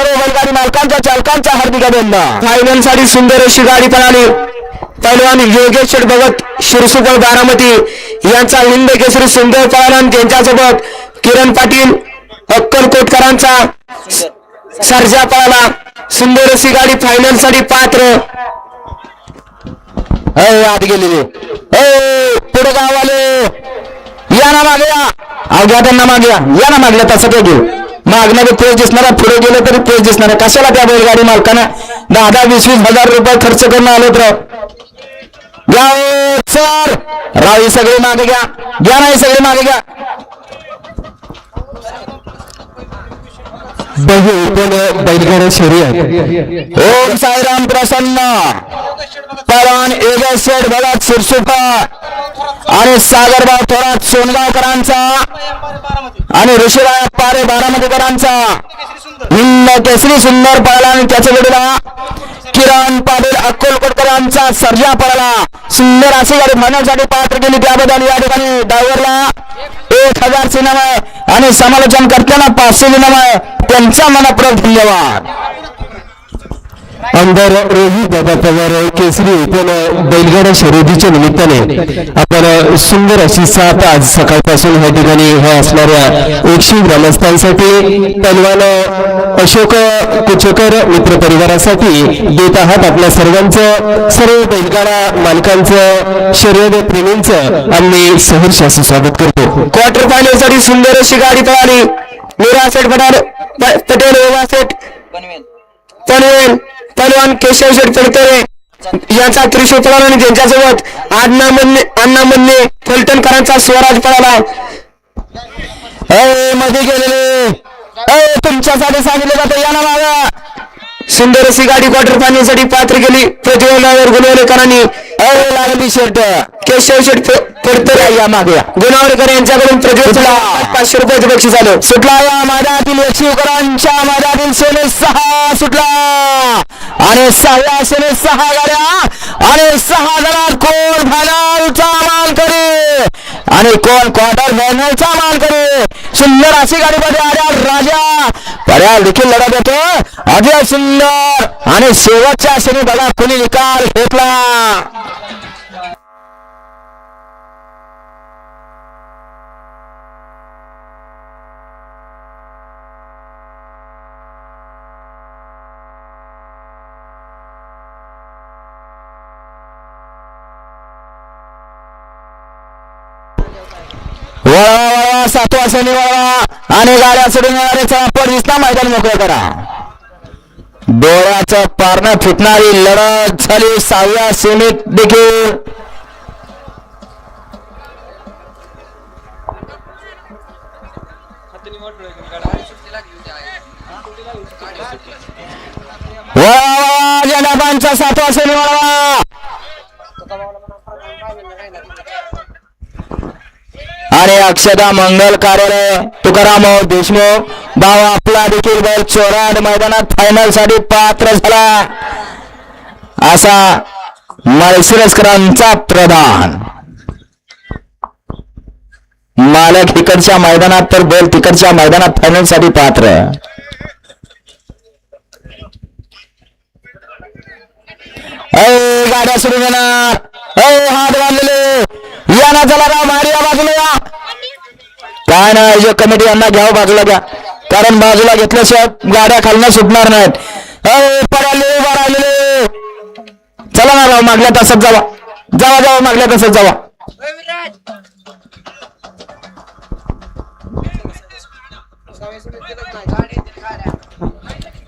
सर्व बैलगाडी मालकांच्या चालकांचा हार्दिक अभिनंदन। फायनल साठी सुंदर अशी गाडी पळाली। पैलवान योगेश शेठ भगत शिरसुपळ बारामती यांचा हिंद केसरी सुंदर पळाला आणि त्यांच्यासोबत किरण पाटील अक्कलकोटकरांचा सर्जा पळाला। सुंदर अशी गाडी फायनल साठी पात्र आत गेलेले पुढे गावाले या ना मागे अवघ्या त्यांना मागे या ना मागल्या तसं ते घेऊ मागण्याचे पेज दिसणार पुढे गेलं तरी पेज दिसणार कशाला त्या बैलगाडी मालकांना 10-20 रुपये खर्च करून आलो तर घ्या सर राव सगळे मागे घ्या घ्या नाही सगळे मागे घ्या बैलगाडा शर्यत ओम साईराम प्रसन्न पैलवान योगेश शेठ भगत शिरसुपळ आणि सागरभाऊ थोरात सोनगावकरांचा आणि ऋषीराय पारे बारामतीकरांचा हिंद केसरी सुंदर पळाला आणि त्याच्या जोडीला किरण पाटील अक्कलकोटकरांचा सर्जा पळाला। सुंदर अशी गाडी फायनलसाठी पात्र केली त्याबद्दल या ठिकाणी ड्रायव्हरला 1000 सिनेमा आणि समालोचन करताना 500 सिनेमा त्यांचा मनापूर्वक धन्यवाद। आमदार रोहित दादा पवार केसरी बैलगाडा शर्यतीच्या निमित्ताने आपण सुंदर अशी साथ आज सकाळपासून या ठिकाणी हे असणाऱ्या 100 ग्रामस्थांसाठी पैलवान अशोक कुचकर मित्र परिवारासाठी देत आहात। आपल्या सर्वांचं सर्व बैलगाडा मालकांचं शर्यत प्रेमींचं आम्ही सहर्ष असं स्वागत करतो। क्वार्टर फायनल साठी सुंदर अशी गाडी पळाली। मीरा सेठ पटेल ओवा सेठ पनवेल पैलवान केशव शेठ पडतरे यांचा त्रिशूळ पळाला आणि त्यांच्यासोबत अण्णा मन्ने फलटणकरांचा स्वराज पळाला। मध्ये गेलेले तुमच्यासाठी सांगितलं जातं या ना मागा सुंदर अशी गाडी क्वार्टर फायनल साठी पात्र केली। प्रतिबंधावर गुणवलेकरांनी लागली शर्ट केशव शेठ पडतरे या मागे गुणवलेकर यांच्याकडून प्रतिबंधला 500 रुपयाचं बक्षीस झालं। सुटला या मैदानातील शिवकरांच्या मैदानातील सेने 6 सुटला आणि 6 सेने 6 गाड्या आणि 6 जणात कोण फायनलचा मान करे आणि कोण क्वार्टर फायनलचा मान करे। सुंदर अशी गाडीमध्ये आल्या राजा पर्याय देखील लढत येतो अजय सुंदर आणि शेवटच्या सेने बघा कोणी निकाल घेतला। वळवा 7व्या सेमी वळवा आणि गाड्या सोडून येणाऱ्याचा दिसला मैदान मोकळं करा। डोळ्याचं पारणं फुटणारी लढत झाली 6व्या सेमीत देखील। वळवा जनाबांचा 7वा सेमी वळवा आणि अक्षदा मंगल कार्यालय तुकाराम देशमुख भाव आपला देखील बैल चोराड मैदानात फायनल साठी पात्र झाला असा माळशिरसकरांचा प्रधान। मालक इकडच्या मैदानात तर बैल तिकडच्या मैदानात फायनल साठी पात्र। गाड्या सुरू होणार हात बांधलेले या ना चला राव मारी बाजूला या काय ना जो कमिटी यांना घ्यावं बाजूला घ्या कारण बाजूला घेतल्याशिवाय गाड्या खालना सुटणार नाहीत। पडाले राहिलेले चला ना राव मागल्या तसंच जावा जावा जावा मागल्या तसंच जावा।